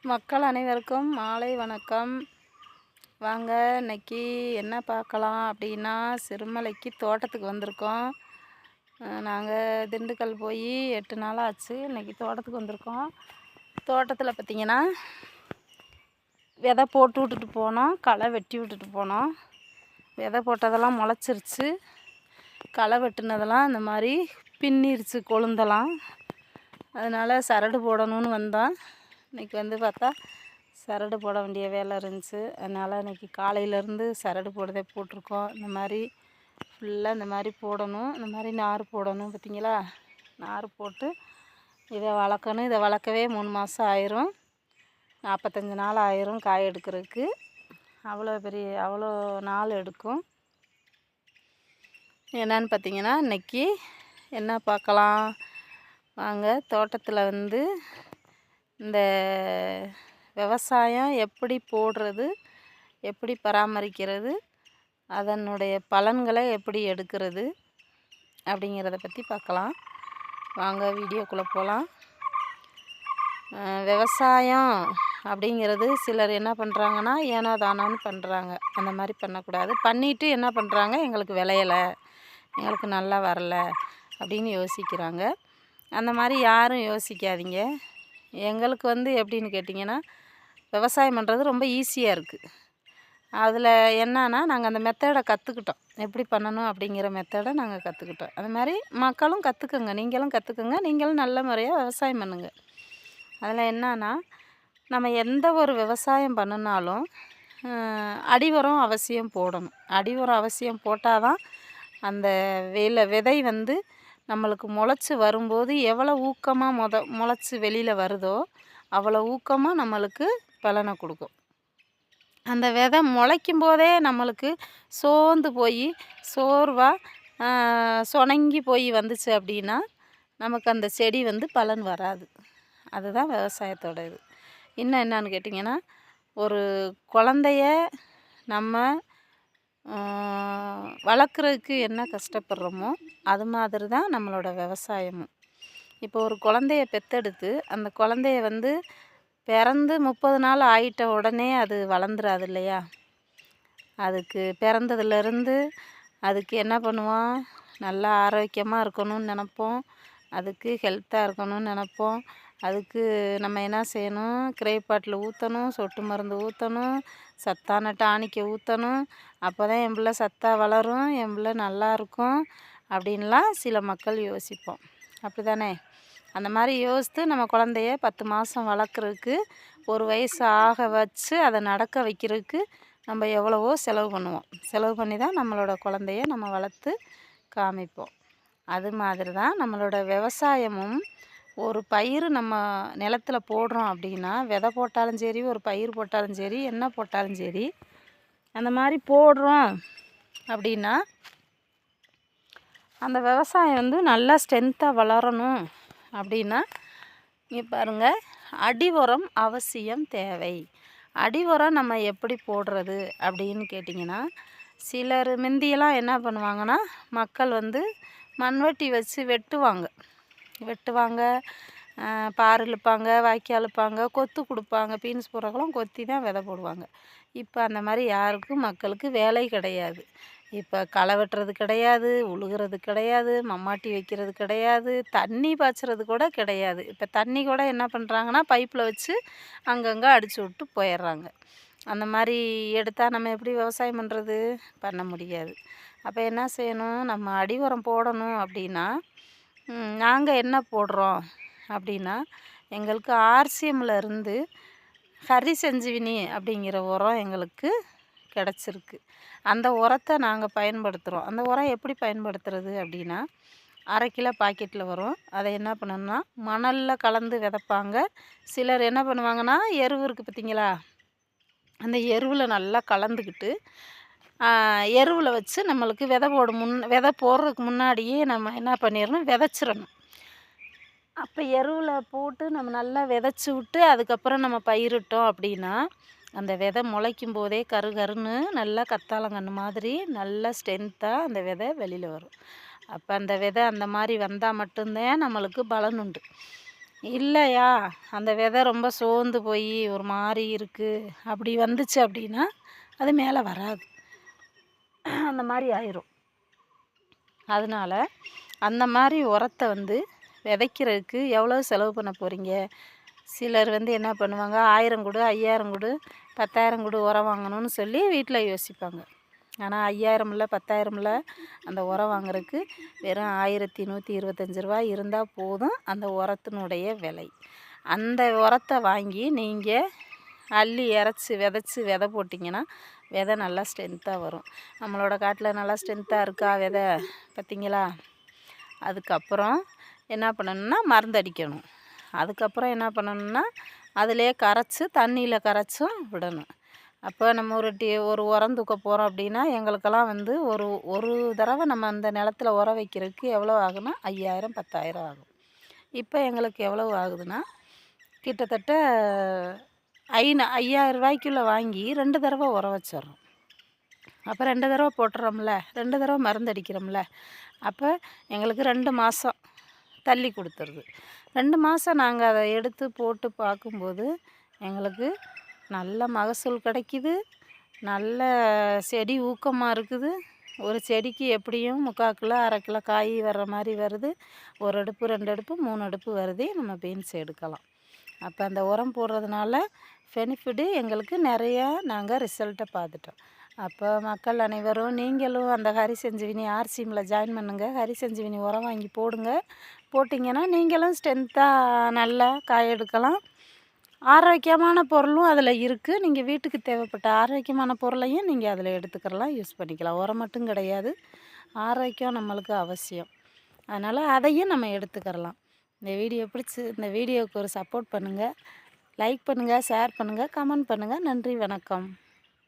மக்கள் அனைவருக்கும் மாலை வணக்கம். வாங்க இன்னைக்கு என்ன பார்க்கலாம் அப்படின்னா, சிறுமலைக்கு தோட்டத்துக்கு வந்திருக்கோம். நாங்கள் திண்டுக்கல் போய் 8 நாள் ஆச்சு. இன்னைக்கு தோட்டத்துக்கு வந்திருக்கோம். தோட்டத்தில் பார்த்திங்கன்னா விதை போட்டு விட்டுட்டு போனோம், களை வெட்டி விட்டுட்டு போனோம். விதை போட்டதெல்லாம் முளைச்சிருச்சு, களை வெட்டினதெல்லாம் இந்த மாதிரி பின்னிருச்சு கொழுந்தெல்லாம். அதனால் சரடு போடணும்னு வந்தோம். இன்றைக்கி வந்து பார்த்தா சரடு போட வேண்டிய வேலை இருந்துச்சு. அதனால் இன்றைக்கி காலையிலேருந்து சரடு போடுறதே போட்டிருக்கோம். இந்த மாதிரி ஃபுல்லாக இந்த மாதிரி போடணும், இந்த மாதிரி நார் போடணும். பார்த்திங்களா, நார் போட்டு இதை வளர்க்கணும். இதை வளர்க்கவே 3 மாதம் ஆயிரும், 45 நாள் ஆயிரும் காய் எடுக்கிறதுக்கு. அவ்வளோ நாள் எடுக்கும். என்னன்னு பார்த்திங்கன்னா, இன்றைக்கி என்ன பார்க்கலாம் வாங்க. தோட்டத்தில் வந்து இந்த விவசாயம் எப்படி போடுறது, எப்படி பராமரிக்கிறது, அதனுடைய பலன்களை எப்படி எடுக்கிறது அப்படிங்கிறத பற்றி பார்க்கலாம். வாங்க வீடியோக்குள்ளே போகலாம். விவசாயம் அப்படிங்கிறது சிலர் என்ன பண்ணுறாங்கன்னா, ஏனோ தானோன்னு பண்ணுறாங்க. அந்த மாதிரி பண்ணக்கூடாது. பண்ணிவிட்டு என்ன பண்ணுறாங்க, எங்களுக்கு விளையலை, எங்களுக்கு நல்லா வரலை அப்படின்னு யோசிக்கிறாங்க. அந்த மாதிரி யாரும் யோசிக்காதீங்க. எங்களுக்கு வந்து எப்படின்னு கேட்டிங்கன்னா, விவசாயம் பண்ணுறது ரொம்ப ஈஸியாக இருக்குது. அதில் என்னன்னா, நாங்கள் அந்த மெத்தடை கற்றுக்கிட்டோம். எப்படி பண்ணணும் அப்படிங்கிற மெத்தடை நாங்கள் கற்றுக்கிட்டோம். அது மாதிரி மக்களும் கற்றுக்குங்க, நீங்களும் கற்றுக்குங்க. நீங்களும் நல்ல முறையாக விவசாயம் பண்ணுங்கள். அதில் என்னன்னா, நம்ம எந்த ஒரு விவசாயம் பண்ணினாலும் அடி உரம் அவசியம் போடணும். அடி உரம் அவசியம் போட்டால் தான் அந்த விதை வந்து நம்மளுக்கு முளைச்சி வரும்போது எவ்வளோ ஊக்கமாக முளைச்சி வெளியில் வருதோ அவ்வளோ ஊக்கமாக நம்மளுக்கு பலனை கொடுக்கும். அந்த விதை முளைக்கும் போதே நம்மளுக்கு சோர்ந்து போய் சோர்வாக சொனங்கி போய் வந்துச்சு அப்படின்னா நமக்கு அந்த செடி வந்து பலன் வராது. அதுதான் விவசாயத்தோட இது. இன்னும் என்னான்னு கேட்டிங்கன்னா, ஒரு குழந்தைய நம்ம வளர்க்குறதுக்கு என்ன கஷ்டப்படுறோமோ அது மாதிரி தான் நம்மளோட விவசாயமும். இப்போ ஒரு குழந்தைய பெற்றெடுத்து அந்த குழந்தைய வந்து பிறந்து 30 நாள் ஆகிட்ட உடனே அது வளர்ந்துராது இல்லையா. அதுக்கு பிறந்ததுலேருந்து அதுக்கு என்ன பண்ணுவோம், நல்லா ஆரோக்கியமாக இருக்கணும்னு நினப்போம், அதுக்கு ஹெல்த்தாக இருக்கணும்னு நினப்போம். அதுக்கு நம்ம என்ன செய்யணும், கிரேப்பாட்டில் ஊற்றணும், சொட்டு மருந்து ஊற்றணும், சத்தான டானிக்கை ஊற்றணும். அப்போ தான் என் பிள்ளை சத்தாக வளரும், என் பிள்ளை நல்லா இருக்கும் அப்படின்லாம் சில மக்கள் யோசிப்போம். அப்படி தானே? அந்த மாதிரி யோசித்து நம்ம குழந்தைய 10 மாதம் வளர்க்குறதுக்கு, ஒரு வயசு ஆக வச்சு அதை நடக்க வைக்கிறதுக்கு நம்ம எவ்வளவோ செலவு பண்ணுவோம். செலவு பண்ணி தான் நம்மளோட குழந்தைய நம்ம வளர்த்து காமிப்போம். அது மாதிரி தான் நம்மளோட விவசாயமும். ஒரு பயிர் நம்ம நிலத்தில் போடுறோம் அப்படின்னா, விதை போட்டாலும் சரி, ஒரு பயிர் போட்டாலும் சரி, என்ன போட்டாலும் சரி, அந்த மாதிரி போடுறோம் அப்படின்னா அந்த விவசாயம் வந்து நல்லா ஸ்ட்ரென்த்தாக வளரணும் அப்படின்னா, இங்கே பாருங்கள், அடி உரம் அவசியம் தேவை. அடி உரம் நம்ம எப்படி போடுறது அப்படின்னு கேட்டிங்கன்னா, சிலர் முந்தியெல்லாம் என்ன பண்ணுவாங்கன்னா, மக்கள் வந்து மண்வெட்டி வச்சு வெட்டுவாங்க, பார் இழுப்பாங்க, வாய்க்கால் இழுப்பாங்க, கொத்து கொடுப்பாங்க. பீன்ஸ் போடுறவங்களாம் கொத்தி தான் விதை போடுவாங்க. இப்போ அந்த மாதிரி யாருக்கும் மக்களுக்கு வேலை கிடையாது. இப்போ களை வெட்டுறது கிடையாது, உழுகிறது கிடையாது, மம்மாட்டி வைக்கிறது கிடையாது, தண்ணி பாய்ச்சறது கூட கிடையாது. இப்போ தண்ணி கூட என்ன பண்ணுறாங்கன்னா, பைப்பில் வச்சு அங்கங்கே அடித்து விட்டு போயிடுறாங்க. அந்த மாதிரி எடுத்தால் நம்ம எப்படி விவசாயம் பண்ணுறது? பண்ண முடியாது. அப்போ என்ன செய்யணும், நம்ம அடி உரம் போடணும் அப்படின்னா, நாங்கள் என்ன போடுறோம் அப்படின்னா, எங்களுக்கு ஆர்சிஎம்மில் இருந்து ஹரி சஞ்சீவினி அப்படிங்கிற உரம் எங்களுக்கு கிடச்சிருக்கு. அந்த உரத்தை நாங்கள் பயன்படுத்துகிறோம். அந்த உரம் எப்படி பயன்படுத்துறது அப்படின்னா, 1/2 கிலோ பாக்கெட்டில் வரும். அதை என்ன பண்ணணும்னா, மணலில் கலந்து விதைப்பாங்க. சிலர் என்ன பண்ணுவாங்கன்னா, எருவு இருக்குது பார்த்திங்களா, அந்த எருவில் நல்லா கலந்துக்கிட்டு எருவில் வச்சு நம்மளுக்கு விதை போடுறதுக்கு முன்னாடியே நம்ம என்ன பண்ணிடணும், விதைச்சிடணும். அப்போ எருவில் போட்டு நம்ம நல்லா விதைச்சி விட்டு அதுக்கப்புறம் நம்ம பயிரிட்டோம் அப்படின்னா, அந்த விதை முளைக்கும் போதே கருன்னு நல்லா கத்தாழங்கன்று மாதிரி நல்லா ஸ்ட்ரென்த்தாக அந்த விதை வெளியில் வரும். அப்போ அந்த விதை அந்த மாதிரி வந்தால் மட்டும்தான் நம்மளுக்கு பலன் உண்டு. இல்லையா அந்த விதை ரொம்ப சோர்ந்து போய் ஒரு மாதிரி இருக்குது அப்படி வந்துச்சு அப்படின்னா அது மேலே வராது, அந்த மாதிரி ஆயிரும். அதனால் அந்த மாதிரி உரத்தை வந்து விதைக்கிறதுக்கு எவ்வளோ செலவு பண்ண போகிறீங்க? சிலர் வந்து என்ன பண்ணுவாங்க, 1000 கொடு 5000 கொடு 10,000 கொடு உரம் வாங்கணும்னு சொல்லி வீட்டில் யோசிப்பாங்க. ஆனால் 5000 இல்லை 10,000 இல்லை, அந்த உரம் வாங்குறதுக்கு வெறும் 1125 ரூபா இருந்தால் போதும் அந்த உரத்தினுடைய விலை. அந்த உரத்தை வாங்கி நீங்கள் அள்ளி இறச்சி விதைச்சி விதை போட்டிங்கன்னா விதை நல்லா ஸ்ட்ரென்த்தாக வரும். நம்மளோட காட்டில் நல்லா ஸ்ட்ரென்த்தாக இருக்கா விதை பார்த்திங்களா? அதுக்கப்புறம் என்ன பண்ணணும்னா மருந்து அடிக்கணும். அதுக்கப்புறம் என்ன பண்ணணும்னா அதிலே கரைச்சி தண்ணியில் கரைச்சும் விடணும். அப்போ நம்ம ஒரு உரம் தூக்க போகிறோம் அப்படின்னா எங்களுக்கெல்லாம் வந்து ஒரு தடவை நம்ம அந்த நிலத்துல உரம் வைக்கிறதுக்கு எவ்வளோ ஆகுன்னா 5000 10,000 ஆகும். இப்போ எங்களுக்கு எவ்வளவு ஆகுதுன்னா கிட்டத்தட்ட 5000 ரூபாய்க்குள்ளே வாங்கி 2 தடவை உரம் வச்சிட்றோம். அப்போ 2 தடவை போட்டுறோம்ல, 2 தடவை மருந்து அடிக்கிறோம்ல, அப்போ எங்களுக்கு 2 மாதம் தள்ளி கொடுத்துருது. 2 மாதம் நாங்கள் அதை எடுத்து போட்டு பார்க்கும்போது எங்களுக்கு நல்ல மகசூல் கிடைக்கிது, நல்ல செடி ஊக்கமாக இருக்குது. ஒரு செடிக்கு எப்படியும் 3/4 கிலோ 1/2 கிலோ காய் வர்ற மாதிரி வருது. 1 அடுப்பு 2 அடுப்பு 3 அடுப்பு வருது, நம்ம பீன்ஸ் எடுக்கலாம். அப்போ அந்த உரம் போடுறதுனால பெனிஃபிட்டு எங்களுக்கு நிறையா நாங்கள் ரிசல்ட்டை பார்த்துட்டோம். அப்போ மக்கள் அனைவரும் நீங்களும் அந்த ஹரிசஞ்சீவினி ஆர்சிஎம்மில் ஜாயின் பண்ணுங்கள். ஹரிசஞ்சீவினி உரம் வாங்கி போடுங்க. போட்டிங்கன்னா நீங்களும் ஸ்ட்ரென்த்தாக நல்லா காய் எடுக்கலாம். ஆரோக்கியமான பொருளும் அதில் இருக்குது. நீங்கள் வீட்டுக்கு தேவைப்பட்ட ஆரோக்கியமான பொருளையும் நீங்கள் அதில் எடுத்துக்கிறலாம், யூஸ் பண்ணிக்கலாம். உரம் மட்டும் கிடையாது, ஆரோக்கியம் நம்மளுக்கு அவசியம். அதனால் அதையும் நம்ம எடுத்துக்கிறலாம். இந்த வீடியோவுக்கு ஒரு சப்போர்ட் பண்ணுங்கள். லைக் பண்ணுங்கள், ஷேர் பண்ணுங்கள், கமெண்ட் பண்ணுங்கள். நன்றி, வணக்கம்.